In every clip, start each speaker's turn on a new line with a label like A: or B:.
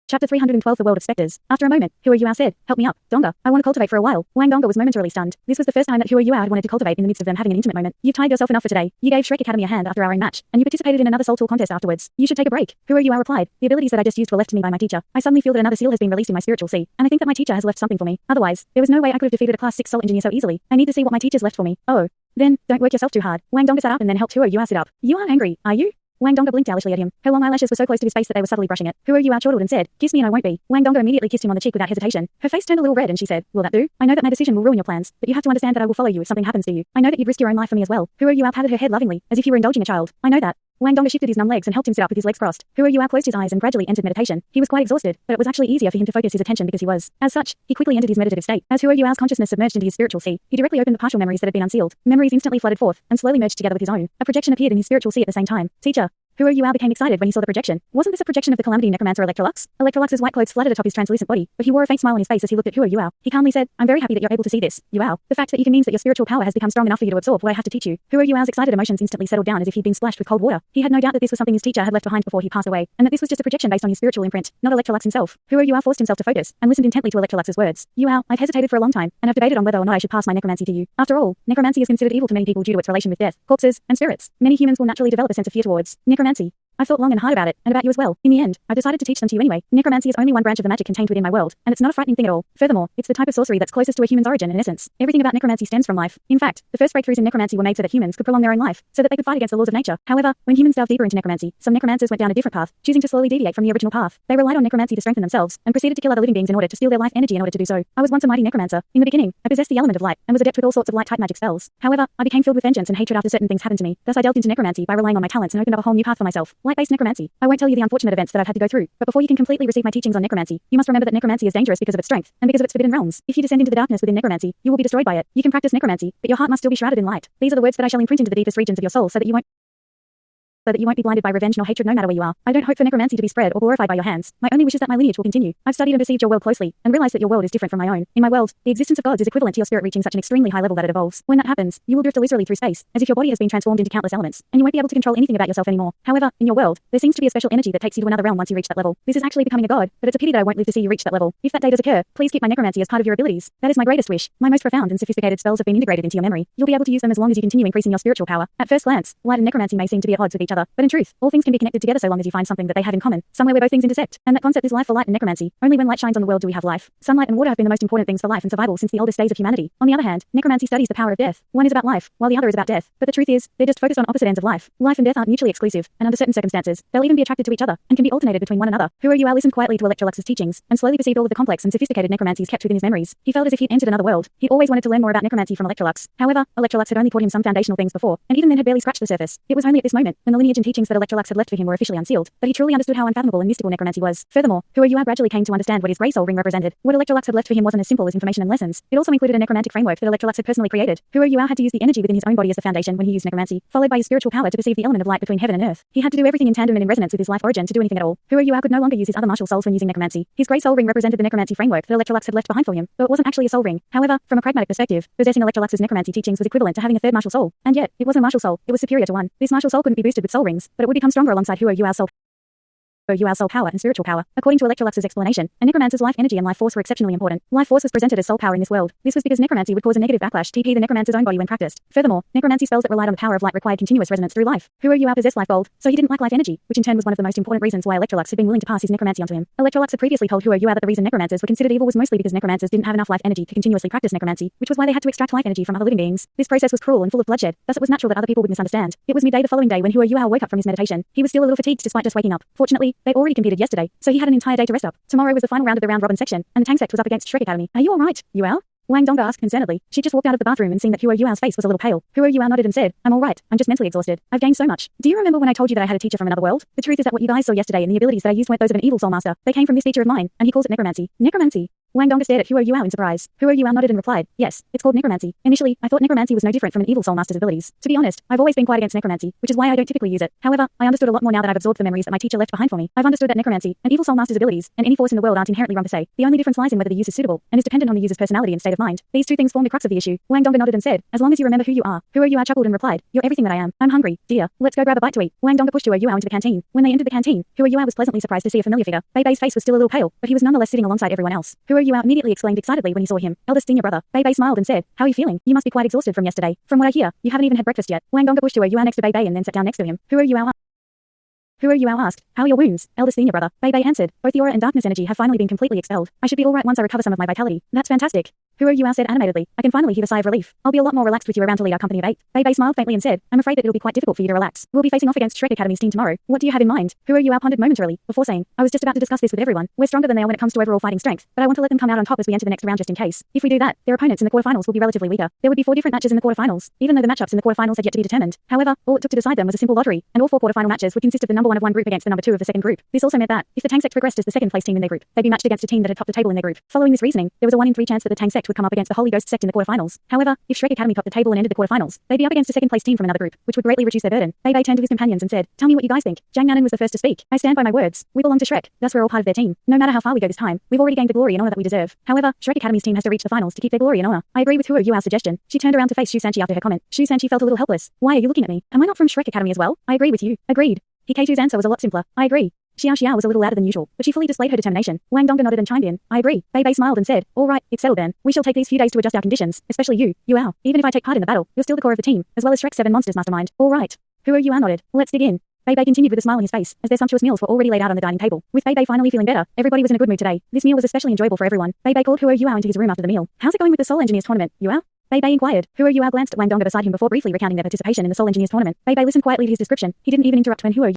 A: Chapter 312 The World of Specters. After a moment, Hua Yuao said, "Help me up, Donga. I want to cultivate for a while." Wang Donga was momentarily stunned. This was the first time that Hua Yuao had wanted to cultivate in the midst of them having an intimate moment. "You've tired yourself enough for today. You gave Shrek Academy a hand after our own match, and you participated in another Soul Tool contest afterwards. You should take a break." Hua Yuao replied, "The abilities that I just used were left to me by my teacher. I suddenly feel that another seal has been released in my spiritual sea, and I think that my teacher has left something for me. Otherwise, there was no way I could have defeated a Class 6 Soul Engineer so easily. I need to see what my teacher's left for me." "Oh. Then, don't work yourself too hard." Wang Donga sat up and then helped Hua Yuao sit up. "You aren't angry, are you?" Wang Donga blinked owlishly at him. Her long eyelashes were so close to his face that they were subtly brushing it. Hua Yuao chortled and said, "Kiss me and I won't be." Wang Donga immediately kissed him on the cheek without hesitation. Her face turned a little red and she said, "Will that do? I know that my decision will ruin your plans, but you have to understand that I will follow you if something happens to you. I know that you'd risk your own life for me as well." Hua Yuao patted her head lovingly, as if he were indulging a child. "I know that." Wang Donga shifted his numb legs and helped him sit up with his legs crossed. Hua Yuao closed his eyes and gradually entered meditation. He was quite exhausted, but it was actually easier for him to focus his attention because he was. As such, he quickly entered his meditative state. As Hua Yuao's consciousness submerged into his spiritual sea, he directly opened the partial memories that had been unsealed. Memories instantly flooded forth and slowly merged together with his own. A projection appeared in his spiritual sea at the same time. "Teacher." Hua Yuao became excited when he saw the projection. Wasn't this a projection of the calamity necromancer Electrolux? Electrolux's white clothes fluttered atop his translucent body, but he wore a faint smile on his face as he looked at Hua Yuao. He calmly said, "I'm very happy that you're able to see this, Yuao. The fact that you can means that your spiritual power has become strong enough for you to absorb what I have to teach you." Hua Yuao's excited emotions instantly settled down as if he'd been splashed with cold water. He had no doubt that this was something his teacher had left behind before he passed away, and that this was just a projection based on his spiritual imprint, not Electrolux himself. Hua Yuao forced himself to focus and listened intently to Electrolux's words. "Yuao, I've hesitated for a long time, and have debated on whether or not I should pass my necromancy to you. After all, necromancy is considered evil to many people due to its relation with death, corpses, and spirits. Many humans will naturally develop a sense of fear towards necromancy. I've thought long and hard about it, and about you as well. In the end, I've decided to teach them to you anyway. Necromancy is only one branch of the magic contained within my world, and it's not a frightening thing at all. Furthermore, it's the type of sorcery that's closest to a human's origin and essence. Everything about necromancy stems from life. In fact, the first breakthroughs in necromancy were made so that humans could prolong their own life, so that they could fight against the laws of nature. However, when humans delved deeper into necromancy, some necromancers went down a different path, choosing to slowly deviate from the original path. They relied on necromancy to strengthen themselves, and proceeded to kill other living beings in order to steal their life energy in order to do so. I was once a mighty necromancer. In the beginning, I possessed the element of light, and was adept with all sorts of light-type magic spells. However, I became filled with vengeance and hatred after certain things happened to me. Thus I delved into necromancy by relying on my talents and opened up a whole new path for myself. Light-based necromancy. I won't tell you the unfortunate events that I've had to go through, but before you can completely receive my teachings on necromancy, you must remember that necromancy is dangerous because of its strength, and because of its forbidden realms. If you descend into the darkness within necromancy, you will be destroyed by it. You can practice necromancy, but your heart must still be shrouded in light. These are the words that I shall imprint into the deepest regions of your soul so that you won't be blinded by revenge nor hatred no matter where you are. I don't hope for necromancy to be spread or glorified by your hands. My only wish is that my lineage will continue. I've studied and perceived your world closely, and realized that your world is different from my own. In my world, the existence of gods is equivalent to your spirit reaching such an extremely high level that it evolves. When that happens, you will drift illusorily through space, as if your body has been transformed into countless elements, and you won't be able to control anything about yourself anymore. However, in your world, there seems to be a special energy that takes you to another realm once you reach that level. This is actually becoming a god, but it's a pity that I won't live to see you reach that level. If that day does occur, please keep my necromancy as part of your abilities. That is my greatest wish. My most profound and sophisticated spells have been integrated into your memory. You'll be able to use them as long as you continue increasing your spiritual power. At first glance, light and necromancy may seem to be at odds with each other, but in truth, all things can be connected together so long as you find something that they have in common, somewhere where both things intersect. And that concept is life for light and necromancy. Only when light shines on the world do we have life. Sunlight and water have been the most important things for life and survival since the oldest days of humanity. On the other hand, necromancy studies the power of death. One is about life, while the other is about death. But the truth is, they're just focused on opposite ends of life. Life and death aren't mutually exclusive, and under certain circumstances, they'll even be attracted to each other, and can be alternated between one another. Hua Yuao listened quietly to Electrolux's teachings, and slowly perceived all of the complex and sophisticated necromancies kept within his memories. He felt as if he'd entered another world. He'd always wanted to learn more about necromancy from Electrolux. However, Electrolux had only taught him some foundational things before, and even then had barely scratched the surface. It was only at this moment, when the lineage and teachings that Electrolux had left for him were officially unsealed, that he truly understood how unfathomable and mystical necromancy was. Furthermore, Hua Yuao gradually came to understand what his grey soul ring represented. What Electrolux had left for him wasn't as simple as information and lessons. It also included a necromantic framework that Electrolux had personally created. Hua Yuao had to use the energy within his own body as the foundation when he used necromancy, followed by his spiritual power to perceive the element of light between heaven and earth. He had to do everything in tandem and in resonance with his life origin to do anything at all. Hua Yuao could no longer use his other martial souls when using necromancy. His grey soul ring represented the necromancy framework that Electrolux had left behind for him, though it wasn't actually a soul ring. However, from a pragmatic perspective, possessing Electrolux's necromancy teachings was equivalent to having a third martial soul. And yet, it wasn't a martial soul, it was superior to one. This martial soul couldn't be boosted with soul rings, but it would become stronger alongside Hua Yuao's soul power and spiritual power. According to Electrolux's explanation, a necromancer's life energy and life force were exceptionally important. Life force was presented as soul power in this world. This was because necromancy would cause a negative backlash to the necromancer's own body when practiced. Furthermore, necromancy spells that relied on the power of light required continuous resonance through life. Hua Yuao possessed life gold, so he didn't lack life energy, which in turn was one of the most important reasons why Electrolux had been willing to pass his necromancy onto him. Electrolux had previously told Hua Yuao that the reason necromancers were considered evil was mostly because necromancers didn't have enough life energy to continuously practice necromancy, which was why they had to extract life energy from other living beings. This process was cruel and full of bloodshed, thus it was natural that other people would misunderstand. It was midday the following day when Hua Yuao woke up from his meditation. He was still a little fatigued despite just waking up. Fortunately, they'd already competed yesterday, so he had an entire day to rest up. Tomorrow was the final round of the round-robin section, and the Tang Sect was up against Shrek Academy. "Are you all right, Yuao?" Wang Donga asked concernedly. She just walked out of the bathroom and seen that Hua Yuao's face was a little pale. Hua Yuao nodded and said, "I'm all right. I'm just mentally exhausted. I've gained so much. Do you remember when I told you that I had a teacher from another world? The truth is that what you guys saw yesterday and the abilities that I used weren't those of an evil soul master. They came from this teacher of mine, and he calls it necromancy." "Necromancy?" Wang Donga stared at Huo Yuao in surprise. Huo Yuao nodded and replied, yes, it's called necromancy. Initially, I thought necromancy was no different from an evil soul master's abilities. To be honest, I've always been quite against necromancy, which is why I don't typically use it. However, I understood a lot more now that I've absorbed the memories that my teacher left behind for me. I've understood that necromancy, an evil soul master's abilities, and any force in the world aren't inherently wrong per se. The only difference lies in whether the use is suitable, and is dependent on the user's personality and state of mind. These two things form the crux of the issue. Wang Donga nodded and said, as long as you remember who you are. Huo Yuao chuckled and replied, you're everything that I am. I'm hungry, dear. Let's go grab a bite to eat. Wang Donga pushed Huo Yuao into the canteen. When they entered the canteen, Huo Yuao was pleasantly surprised to see a familiar figure. Bei Bei's face was still a little pale, but he was nonetheless sitting alongside everyone else. Huo Yuao immediately exclaimed excitedly when he saw him. Eldest senior brother. Bei Bei smiled and said, how are you feeling? You must be quite exhausted from yesterday. From what I hear, you haven't even had breakfast yet. Wang Donga pushed Huo Yuao next to Bei Bei and then sat down next to him. Huo Yuao asked, how are your wounds, eldest senior brother? Bei Bei answered, both the aura and darkness energy have finally been completely expelled. I should be alright once I recover some of my vitality. That's fantastic. Huo Yuao said animatedly, I can finally heave a sigh of relief. I'll be a lot more relaxed with you around to lead our company of 8. Bei Bei smiled faintly and said, I'm afraid that it'll be quite difficult for you to relax. We'll be facing off against Shrek Academy's team tomorrow. What do you have in mind? Huo Yuao pondered momentarily, before saying, I was just about to discuss this with everyone. We're stronger than they are when it comes to overall fighting strength, but I want to let them come out on top as we enter the next round just in case. If we do that, their opponents in the quarterfinals will be relatively weaker. There would be 4 different matches in the quarterfinals, even though the matchups in the quarterfinals had yet to be determined. However, all it took to decide them was a simple lottery, and all 4 quarterfinal matches would consist of the number 1 of one group against the number 2 of the second group. This also meant that, if the Tang Sect progressed as the second place team in their group, they'd be matched against a team that had topped the table in their group. Following this reasoning, there was a 1 in 3 chance that the Tang Sect would come up against the Holy Ghost Sect in the quarterfinals. However, if Shrek Academy topped the table and entered the quarterfinals, they'd be up against a second place team from another group, which would greatly reduce their burden. Bei Bei turned to his companions and said, tell me what you guys think. Jiang Nanan was the first to speak. I stand by my words. We belong to Shrek, thus we're all part of their team. No matter how far we go this time, we've already gained the glory and honor that we deserve. However, Shrek Academy's team has to reach the finals to keep their glory and honor. I agree with Huo Yuao's suggestion. She turned around to face Shu Sanchi after her comment. Shu Sanchi felt a little helpless. Why are you looking at me? Am I not from Shrek Academy as well? I agree with you. Agreed. Hikaitu's answer was a lot simpler. I agree. Xiao was a little louder than usual, but she fully displayed her determination. Wang Donga nodded and chimed in. I agree. Bei Bei smiled and said, all right, it's settled then. We shall take these few days to adjust our conditions, especially you, Yuao. Even if I take part in the battle, you're still the core of the team, as well as Shrek's 7 monsters mastermind. All right. Huo Yuao nodded. Let's dig in. Bei Bei continued with a smile on his face, as their sumptuous meals were already laid out on the dining table. With Bei Bei finally feeling better, everybody was in a good mood today. This meal was especially enjoyable for everyone. Bei Bei called Huo Yuao into his room after the meal. How's it going with the Soul Engineers tournament, Yuao? Bei Bei inquired. Huo Yuao glanced at Wang Donga beside him before briefly recounting their participation in the Soul Engineers tournament. Bei Bei listened quietly to his description. He didn't even interrupt when Huo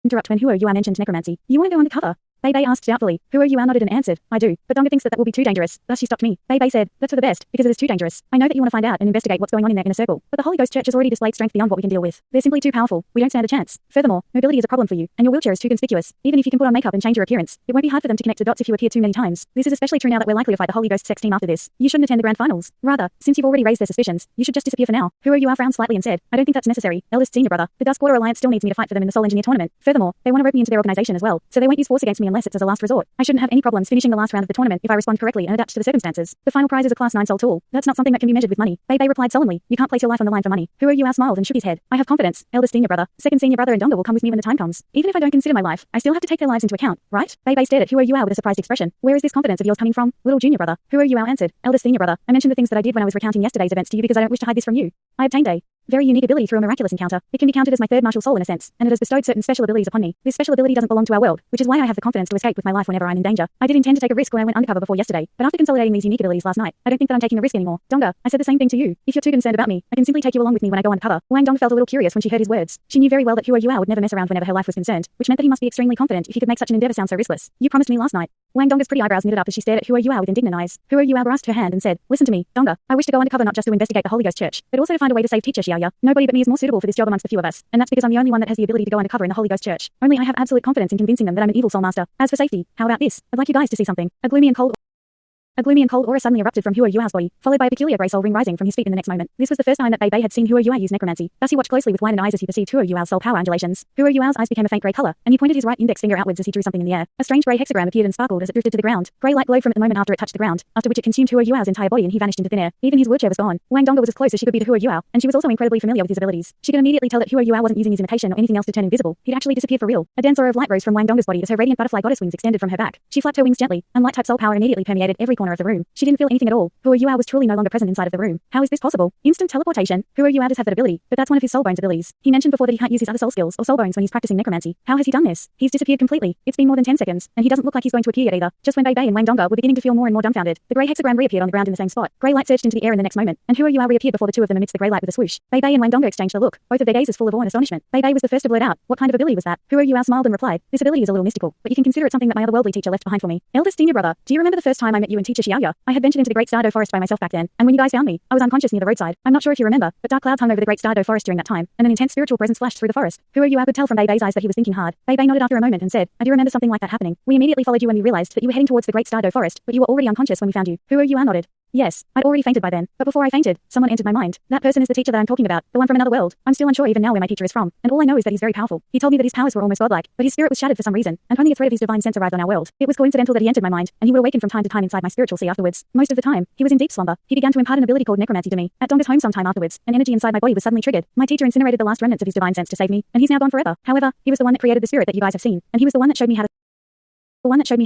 A: Yuao mentioned necromancy. You want to go undercover? Bei Bei asked doubtfully. Huo Yuao nodded and answered, I do, but Donga thinks that will be too dangerous. Thus she stopped me. Bei Bei said, that's for the best, because it is too dangerous. I know that you want to find out and investigate what's going on in their inner circle, but the Holy Ghost Church has already displayed strength beyond what we can deal with. They're simply too powerful. We don't stand a chance. Furthermore, mobility is a problem for you, and your wheelchair is too conspicuous. Even if you can put on makeup and change your appearance, it won't be hard for them to connect the dots if you appear too many times. This is especially true now that we're likely to fight the Holy Ghost Sex team after this. You shouldn't attend the grand finals. Rather, since you've already raised their suspicions, you should just disappear for now. Huo Yuao frowned slightly and said, I don't think that's necessary. Eldest senior brother, the Dusk Quarter Alliance still needs me to fight for them in the Soul Engineer tournament. Furthermore, they want to rope me into their organization as well, so they won't use force against me unless it's as a last resort. I shouldn't have any problems finishing the last round of the tournament if I respond correctly and adapt to the circumstances. The final prize is a class 9 soul tool. That's not something that can be measured with money. Bei Bei replied sullenly, you can't place your life on the line for money. Huo Yuao smiled and shook his head. I have confidence. Eldest senior brother, second senior brother and Donga will come with me when the time comes. Even if I don't consider my life, I still have to take their lives into account, right? Bei Bei stared at Huo Yuao with a surprised expression. Where is this confidence of yours coming from, little junior brother? Huo Yuao answered, eldest senior brother, I mentioned the things that I did when I was recounting yesterday's events to you because I don't wish to hide this from you. I obtained a very unique ability through a miraculous encounter. It can be counted as my third martial soul in a sense, and it has bestowed certain special abilities upon me. This special ability doesn't belong to our world, which is why I have the confidence to escape with my life whenever I'm in danger. I did intend to take a risk when I went undercover before yesterday, but after consolidating these unique abilities last night, I don't think that I'm taking a risk anymore. Donga, I said the same thing to you. If you're too concerned about me, I can simply take you along with me when I go undercover. Wang Dong felt a little curious when she heard his words. She knew very well that Huo Yuao would never mess around whenever her life was concerned, which meant that he must be extremely confident if he could make such an endeavor sound so riskless. You promised me last night. Wang Donga's pretty eyebrows knitted up as she stared at Huo Yuao with indignant eyes. Huo Yuao grasped her hand and said, listen to me, Donga. I wish to go undercover not just to investigate the Holy Ghost Church, but also to find a way to save teacher Xiaoya. Nobody but me is more suitable for this job amongst the few of us, and that's because I'm the only one that has the ability to go undercover in the Holy Ghost Church. Only I have absolute confidence in convincing them that I'm an evil soul master. As for safety, how about this? I'd like you guys to see something. A gloomy and cold aura suddenly erupted from Huo Yuao's body, followed by a peculiar grey soul ring rising from his feet in the next moment. This was the first time that Bei Bei had seen Huo Yuao use necromancy. Thus he watched closely with widened eyes as he perceived Huo Yuao's soul power undulations. Huo Yuao's eyes became a faint grey color, and he pointed his right index finger outwards as he drew something in the air. A strange grey hexagram appeared and sparkled as it drifted to the ground. Grey light glowed from it the moment after it touched the ground, after which it consumed Huo Yuao's entire body and he vanished into thin air. Even his wheelchair was gone. Wang Donga was as close as she could be to Huo Yuao, and she was also incredibly familiar with his abilities. She could immediately tell that Huo Yuao wasn't using his imitation or anything else to turn invisible. He'd actually disappeared for real. A dense aura of light rose from Wang Donga's body as her radiant butterfly goddess wings extended from her back. She flapped her wings gently, and light-type soul power immediately permeated every corner of the room. She didn't feel anything at all. Huo Yuao was truly no longer present inside of the room. How is this possible? Instant teleportation. Huo Yuao does have that ability, but that's one of his soul bones abilities. He mentioned before that he can't use his other soul skills or soul bones when he's practicing necromancy. How has he done this? He's disappeared completely. It's been more than 10 seconds, and he doesn't look like he's going to appear yet either. Just when Bei Bei and Wang Donga were beginning to feel more and more dumbfounded, the grey hexagram reappeared on the ground in the same spot. Grey light surged into the air in the next moment, and Huo Yuao reappeared before the two of them amidst the grey light with a swoosh. Bei Bei and Wang Donga exchanged a look, both of their gazes full of awe and astonishment. Bei Bei was the first to blurt out, what kind of ability was that? Huo Yuao smiled and replied, this ability is a little mystical, but you can consider it something that my otherworldly teacher left behind for me. Eldest senior brother, do you remember the first time I met you and teach teacher Xiaoya. I had ventured into the Great Stardo Forest by myself back then, and when you guys found me, I was unconscious near the roadside. I'm not sure if you remember, but dark clouds hung over the Great Stardo Forest during that time, and an intense spiritual presence flashed through the forest. Who are you? I could tell from Bei's eyes that he was thinking hard. Bei nodded after a moment and said, I do remember something like that happening. We immediately followed you when we realized that you were heading towards the Great Stardo Forest, but you were already unconscious when we found you. Who are you? I nodded. Yes, I'd already fainted by then, but before I fainted, someone entered my mind. That person is the teacher that I'm talking about, the one from another world. I'm still unsure even now where my teacher is from, and all I know is that he's very powerful. He told me that his powers were almost godlike, but his spirit was shattered for some reason, and only a thread of his divine sense arrived on our world. It was coincidental that he entered my mind, and he would awaken from time to time inside my spiritual sea afterwards. Most of the time, he was in deep slumber. He began to impart an ability called necromancy to me. At Donga's home sometime afterwards, an energy inside my body was suddenly triggered. My teacher incinerated the last remnants of his divine sense to save me, and he's now gone forever. However, he was the one that created the spirit that you guys have seen, and he was the one that showed me how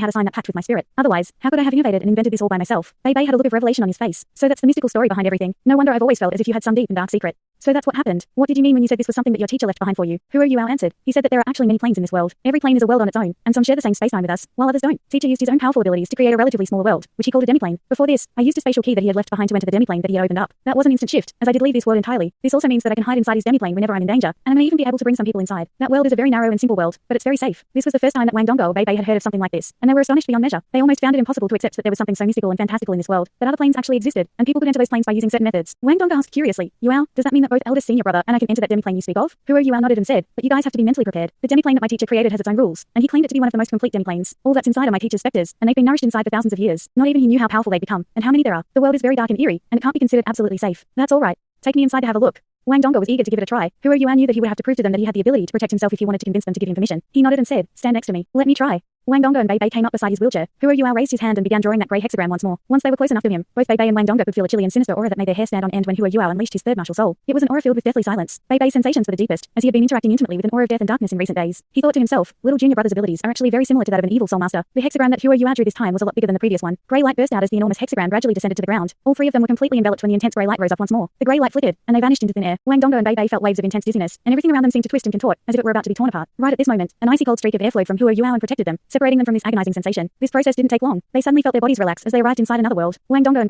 A: to sign that pact with my spirit. Otherwise, how could I have innovated and invented this all by myself? Bei had a look of revelation on his face. So that's the mystical story behind everything. No wonder I've always felt as if you had some deep and dark secret. So that's what happened. What did you mean when you said this was something that your teacher left behind for you? Who are you? Our answered. He said that there are actually many planes in this world. Every plane is a world on its own, and some share the same space-time with us, while others don't. Teacher used his own powerful abilities to create a relatively smaller world, which he called a demiplane. Before this, I used a spatial key that he had left behind to enter the demiplane that he had opened up. That was an instant shift, as I did leave this world entirely. This also means that I can hide inside his demiplane whenever I'm in danger, and I may even be able to bring some people inside. That world is a very narrow and simple world, but it's very safe. This was the first time that Wang Donggo or Bei had heard of something like this, and they were astonished beyond measure. They almost found it impossible to accept that there was something so mystical and fantastical in this world, that other planes actually existed, and people could enter those planes by using certain methods. Wang Donggo asked curiously, Yuao, does that mean that both eldest senior brother and I can enter that demiplane you speak of? Who are you? I nodded and said, but you guys have to be mentally prepared. The demiplane that my teacher created has its own rules, and he claimed it to be one of the most complete demiplanes. All that's inside are my teacher's specters, and they've been nourished inside for thousands of years. Not even he knew how powerful they'd become, and how many there are. The world is very dark and eerie, and it can't be considered absolutely safe. That's all right. Take me inside to have a look. Wang Donggo was eager to give it a try. Who are you? I knew that he would have to prove to them that he had the ability to protect himself if he wanted to convince them to give him permission. He nodded and said, stand next to me. Let me try. Wang Donggo and Bei came up beside his wheelchair. Who are you? I raised his hand and began drawing that grey hexagram once more. Once they were close enough to him, both Bei and Wang Donggo could feel a chilly and sinister aura that made their hair stand on end when Hu Yuao unleashed his third martial soul. It was an aura filled with deathly silence. Bei's sensations were the deepest, as he had been interacting intimately with an aura of death and darkness in recent days. He thought to himself, little junior brother's abilities are actually very similar to that of an evil soul master. The hexagram that Hu Yuao drew this time was a lot bigger than the previous one. Grey light burst out as the enormous hexagram gradually descended to the ground. All three of them were completely enveloped when the intense grey light rose up once more. The grey light flickered, and they vanished into thin air. Wang Donggo and Bei felt waves of intense dizziness, and everything around them seemed to twist and contort, as if it were about to be torn apart. Right at this moment, an icy cold streak of air flowed from Hu Yuao and protected them, separating them from this agonizing sensation. This process didn't take long. They suddenly felt their bodies relax as they arrived inside another world. Wang Donggo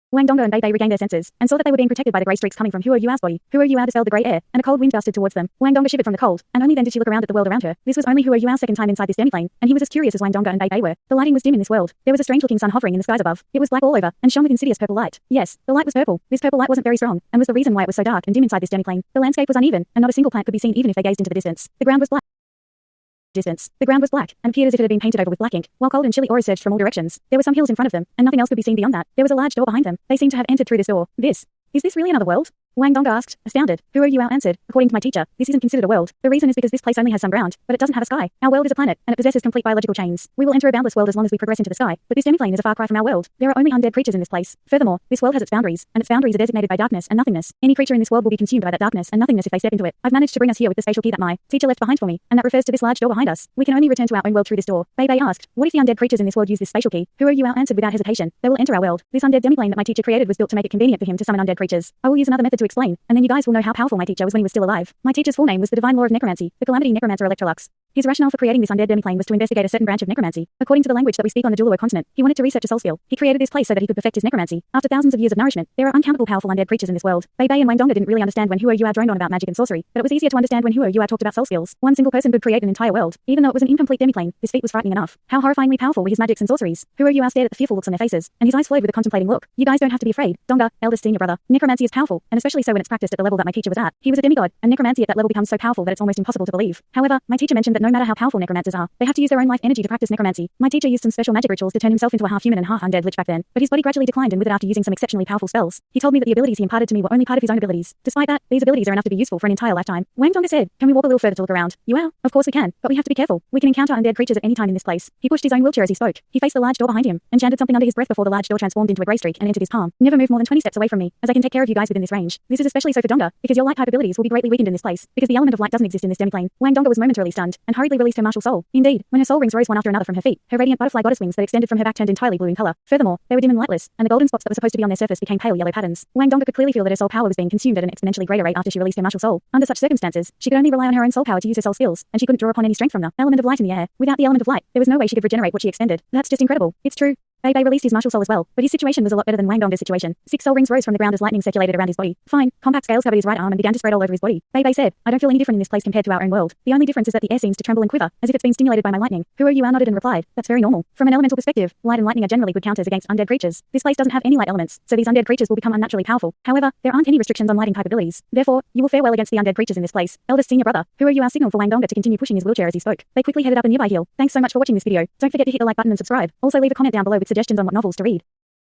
A: and Bei regained their senses, and saw that they were being protected by the grey streaks coming from Hu Yuao's body. Hu Yuao dispelled the grey air, and a cold wind gusted towards them. Wang Donggo shivered from the cold, and only then did she look around at the world around her. This was only Hu Yuao's second time inside this demiplane, and he was as curious as Wang Donggo and Bei were. The lighting was dim in this world. There was a strange-looking sun hovering in the skies above. It was black all over, and shone with insidious purple light. Yes, the light was purple. This purple light wasn't very strong, and was the reason why it was so dark and dim inside this demiplane. The landscape was uneven, and not a single plant could be seen even if they gazed into the distance. The ground was black. The ground was black, and appeared as if it had been painted over with black ink, while cold and chilly auras surged from all directions. There were some hills in front of them, and nothing else could be seen beyond that. There was a large door behind them. They seemed to have entered through this door. Is this really another world? Wang Donggo asked, astounded. Hu Yuao answered, according to my teacher, this isn't considered a world. The reason is because this place only has some ground, but it doesn't have a sky. Our world is a planet, and it possesses complete biological chains. We will enter a boundless world as long as we progress into the sky, but this demiplane is a far cry from our world. There are only undead creatures in this place. Furthermore, this world has its boundaries, and its boundaries are designated by darkness and nothingness. Any creature in this world will be consumed by that darkness and nothingness if they step into it. I've managed to bring us here with the spatial key that my teacher left behind for me, and that refers to this large door behind us. We can only return to our own world through this door. Bei asked, what if the undead creatures in this world use this spatial key? Hu Yuao answered without hesitation, they will enter our world. This undead demiplane that my teacher created was built to make it convenient for him to summon undead creatures. I will use another method to explain, and then you guys will know how powerful my teacher was when he was still alive. My teacher's full name was the Divine Law of Necromancy, the Calamity Necromancer Electrolux. His rationale for creating this undead demiplane was to investigate a certain branch of necromancy. According to the language that we speak on the Douluo continent, he wanted to research a soul skill. He created this place so that he could perfect his necromancy. After thousands of years of nourishment, there are uncountable powerful undead creatures in this world. Bei and Wang Donggo didn't really understand when Hu Yuao droned on about magic and sorcery, but it was easier to understand when Hu Yuao talked about soul skills. One single person could create an entire world. Even though it was an incomplete demiplane, this feat was frightening enough. How horrifyingly powerful were his magics and sorceries? Hu Yuao stared at the fearful looks on their faces, and his eyes flowed with a contemplating look. You guys don't have to be afraid. Dongga, eldest senior brother. Necromancy is powerful, and especially so when it's practiced at the level that my teacher was at. He was a demigod, and necromancy at that level becomes so powerful that it's almost impossible to believe. However, my teacher mentioned that no matter how powerful necromancers are, they have to use their own life energy to practice necromancy. My teacher used some special magic rituals to turn himself into a half-human and half-undead lich back then, but his body gradually declined and withered after using some exceptionally powerful spells. He told me that the abilities he imparted to me were only part of his own abilities. Despite that, these abilities are enough to be useful for an entire lifetime. Wang Donggo said, can we walk a little further to look around? Yuao, of course we can, but we have to be careful. We can encounter undead creatures at any time in this place. He pushed his own wheelchair as he spoke. He faced the large door behind him, and chanted something under his breath before the large door transformed into a grey streak and entered his palm. Never move more than 20 steps away from me, as I can take care of you guys within this range. This is especially so for Dongga, because your light type abilities will be greatly weakened in this place, because the element of light doesn't exist in this demiplane. Wang Donggo was momentarily stunned, and hurriedly released her martial soul. Indeed, when her soul rings rose one after another from her feet, her radiant butterfly goddess wings that extended from her back turned entirely blue in color. Furthermore, they were dim and lightless, and the golden spots that were supposed to be on their surface became pale yellow patterns. Wang Donggo could clearly feel that her soul power was being consumed at an exponentially greater rate after she released her martial soul. Under such circumstances, she could only rely on her own soul power to use her soul skills, and she couldn't draw upon any strength from the element of light in the air. Without the element of light, there was no way she could regenerate what she expended. That's just incredible. It's true. Bei Bei released his martial soul as well, but his situation was a lot better than Wang Gonga's situation. 6 soul rings rose from the ground as lightning circulated around his body. Fine, compact scales covered his right arm and began to spread all over his body. Bei Bei said, I don't feel any different in this place compared to our own world. The only difference is that the air seems to tremble and quiver, as if it's been stimulated by my lightning. Huro Yuan nodded and replied, that's very normal. From an elemental perspective, light and lightning are generally good counters against undead creatures. This place doesn't have any light elements, so these undead creatures will become unnaturally powerful. However, there aren't any restrictions on lighting type abilities. Therefore, you will fare well against the undead creatures in this place. Eldest senior brother, Huro Yuan signaled for Wang Gonga to continue pushing his wheelchair as he spoke. They quickly headed up a nearby hill. Thanks so much for watching this video. Don't forget to hit the like button and subscribe. Also leave a comment down below with suggestions on what novels to read.